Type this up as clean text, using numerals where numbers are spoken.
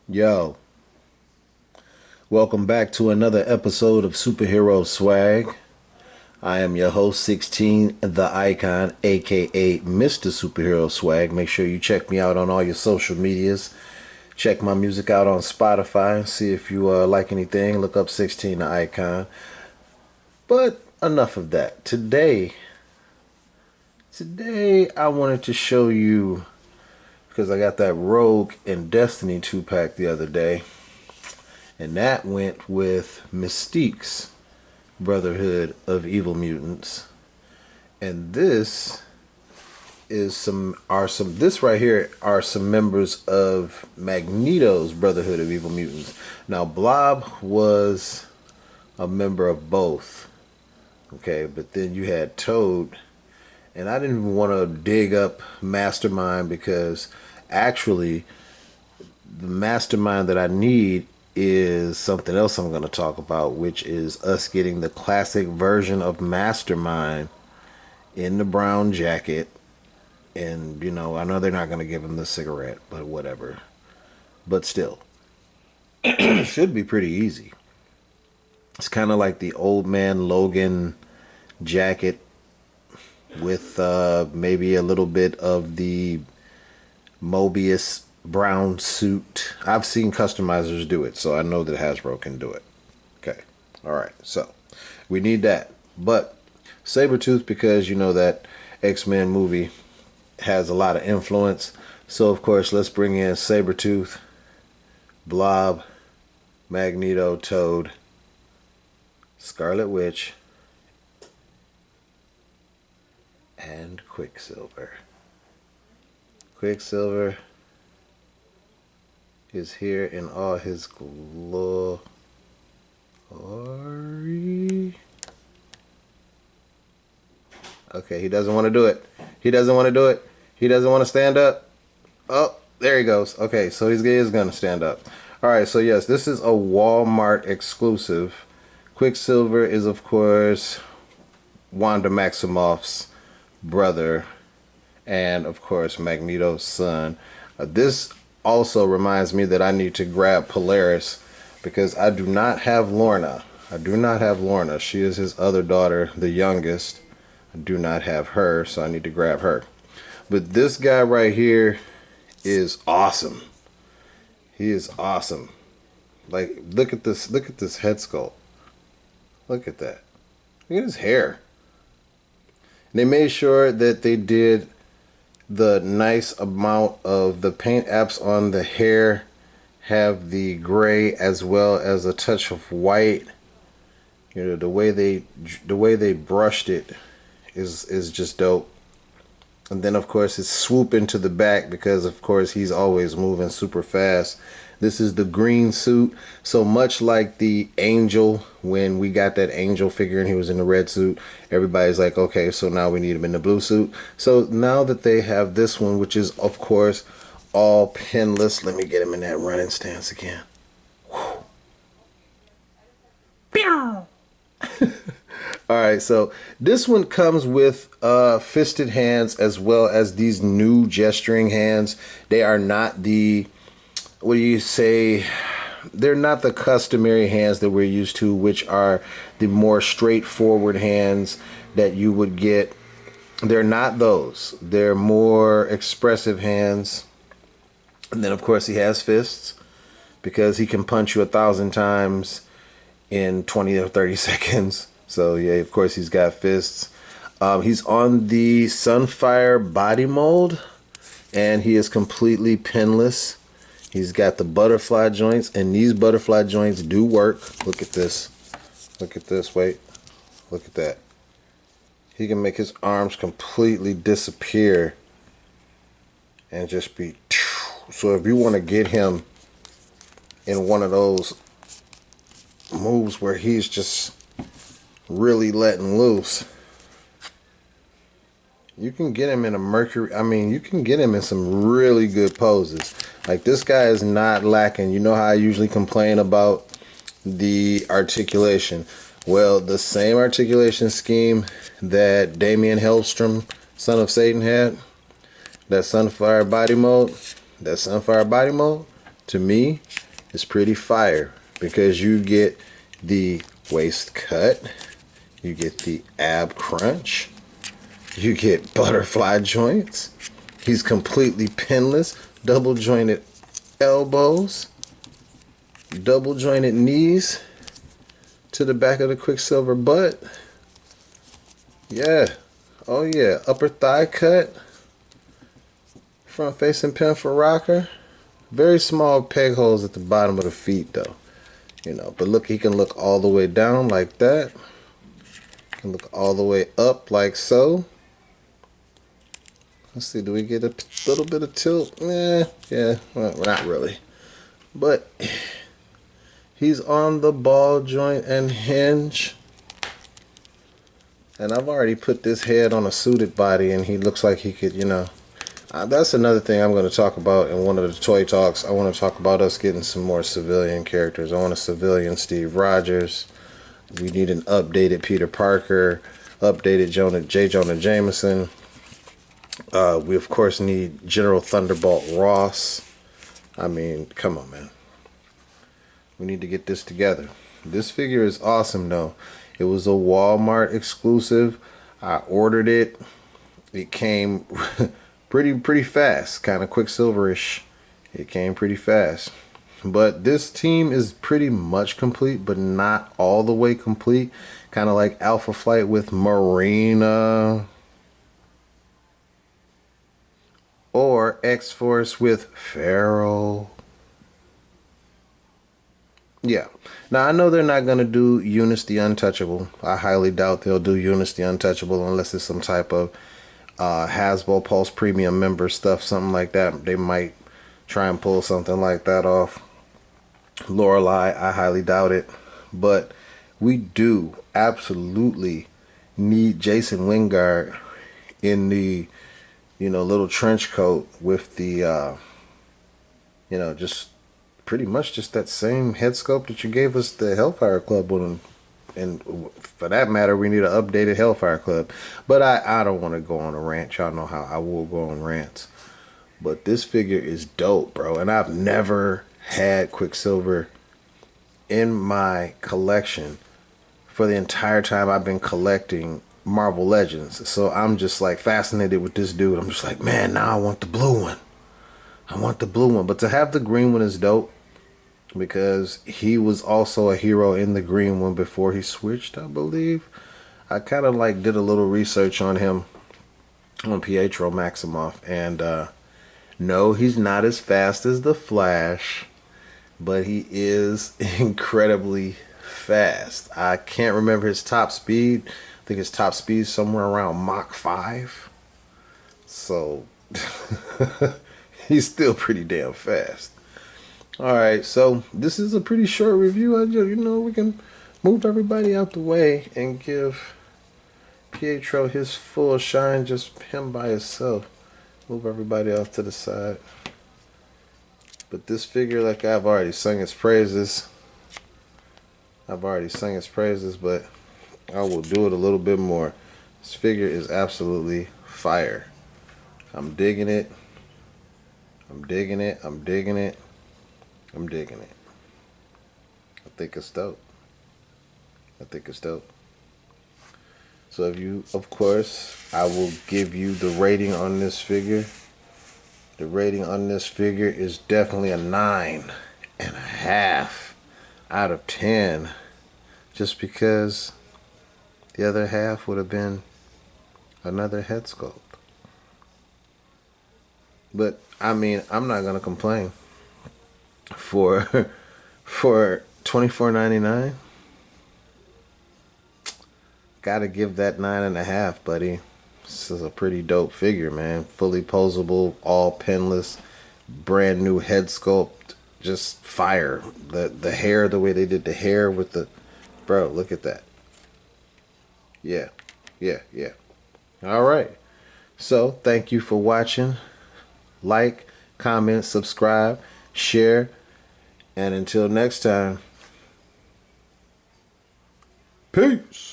Yo, welcome back to another episode of Superhero Swag. I am your host, 16, the Icon, aka Mr. Superhero Swag. Make sure you check me out on all your social medias. Check my music out on Spotify. See if you like anything. Look up 16, the Icon. But enough of that. Today I wanted to show you, because I got that Rogue and Destiny 2-pack the other day. And that went with Mystique's Brotherhood of Evil Mutants. And this right here are some members of Magneto's Brotherhood of Evil Mutants. Now Blob was a member of both. Okay, but then you had Toad. And I didn't even want to dig up Mastermind, because actually the Mastermind that I need is something else I'm going to talk about, which is us getting the classic version of Mastermind in the brown jacket. And, I know they're not going to give him the cigarette, but whatever. But still, it should be pretty easy. It's kind of like the Old Man Logan jacket with maybe a little bit of the Mobius brown suit. I've seen customizers do it, so I know that Hasbro can do it. Okay. All right. So we need that. But Sabretooth, because that X-Men movie has a lot of influence. So of course, let's bring in Sabretooth, Blob, Magneto, Toad, Scarlet Witch, and Quicksilver. Quicksilver is here in all his glory. Okay, he doesn't want to do it. He doesn't want to do it. He doesn't want to stand up. Oh, there he goes. Okay, so he is going to stand up. Alright, so yes, this is a Wlamart exclusive. Quicksilver is, of course, Wanda Maximoff's brother, and of course Magneto's son. This also reminds me that I need to grab Polaris, because I do not have Lorna. She is his other daughter, the youngest. I do not have her, so I need to grab her. But this guy right here is awesome. He is awesome. Like, look at this head sculpt. Look at that. Look at his hair. They made sure that they did the nice amount of the paint apps on the hair have the gray as well as a touch of white. The way they brushed it is just dope. And then of course it's swoop into the back, because of course he's always moving super fast. This is the green suit. So much like the Angel, when we got that Angel figure and he was in the red suit, everybody's like, okay, so now we need him in the blue suit. So now that they have this one, which is of course all pinless, let me get him in that running stance again. Alright, so this one comes with fisted hands as well as these new gesturing hands. They are not the, what do you say, they're not the customary hands that we're used to, which are the more straightforward hands that you would get. They're not those. They're more expressive hands. And then of course he has fists, because he can punch you 1,000 times in 20 or 30 seconds. So yeah, of course he's got fists. He's on the Sunfire body mold, and he is completely pinless. He's got the butterfly joints, and these butterfly joints do work. Look at this. Look at this. Wait. Look at that. He can make his arms completely disappear and just be... So if you want to get him in one of those moves where he's just really letting loose, you can get him in a Mercury. I mean, you can get him in some really good poses. Like, this guy is not lacking. You know how I usually complain about the articulation? Well, the same articulation scheme that Damian Hellstrom, Son of Satan, had, that Sunfire body mode, to me, is pretty fire because you get the waist cut, you get the ab crunch, you get butterfly joints. He's completely pinless, double jointed elbows, double jointed knees to the back of the Quicksilver butt. Yeah. Oh yeah. Upper thigh cut. Front facing pin for rocker. Very small peg holes at the bottom of the feet though. You know, but look, he can look all the way down like that. Can look all the way up like so. Let's see, do we get a little bit of tilt? Yeah, well, not really. But he's on the ball joint and hinge. And I've already put this head on a suited body and he looks like he could, you know. That's another thing I'm going to talk about in one of the toy talks. I want to talk about us getting some more civilian characters. I want a civilian Steve Rogers. We need an updated Peter Parker, updated J. Jonah Jameson. We of course need General Thunderbolt Ross. I mean, come on, man. We need to get this together. This figure is awesome, though. It was a Walmart exclusive. I ordered it. It came pretty fast, kind of Quicksilver-ish. It came pretty fast. But this team is pretty much complete, but not all the way complete. Kind of like Alpha Flight with Marina. Or X-Force with Pharaoh. Yeah. Now, I know they're not going to do Eunice the Untouchable. I highly doubt they'll do Eunice the Untouchable unless it's some type of Hasbro Pulse Premium member stuff, something like that. They might try and pull something like that off. Lorelei, I highly doubt it. But we do absolutely need Jason Wingard in the, you know, little trench coat with the, you know, just pretty much just that same head sculpt that you gave us the Hellfire Club on. And for that matter, we need an updated Hellfire Club. But I don't want to go on a rant. Y'all know how I will go on rants. But this figure is dope, bro. And I've never had Quicksilver in my collection for the entire time I've been collecting Marvel Legends. So I'm just like fascinated with this dude. I'm just like, man, now I want the blue one. I want the blue one. But to have the green one is dope because he was also a hero in the green one before he switched, I believe. I kind of like did a little research on him on Pietro Maximoff, and no, he's not as fast as the Flash, but he is incredibly fast. I can't remember his top speed. I think his top speed is somewhere around Mach 5. So he's still pretty damn fast. Alright, so this is a pretty short review. You know, we can move everybody out the way and give Pietro his full shine, just him by himself. Move everybody off to the side. But this figure, like I've already sung its praises. But I will do it a little bit more. This figure is absolutely fire. I'm digging it. I'm digging it. I'm digging it. I'm digging it. I think it's dope. I think it's dope. So if you, of course, I will give you the rating on this figure. The rating on this figure is definitely a 9.5 out of 10. Just because the other half would have been another head sculpt. But I mean, I'm not gonna complain. For $24.99, gotta give that 9.5, buddy. This is a pretty dope figure, man. Fully posable, all pinless, brand new head sculpt, just fire. The hair, the way they did the hair with the, bro, look at that. Yeah. All right. So thank you for watching. Like, comment, subscribe, share. And until next time, peace.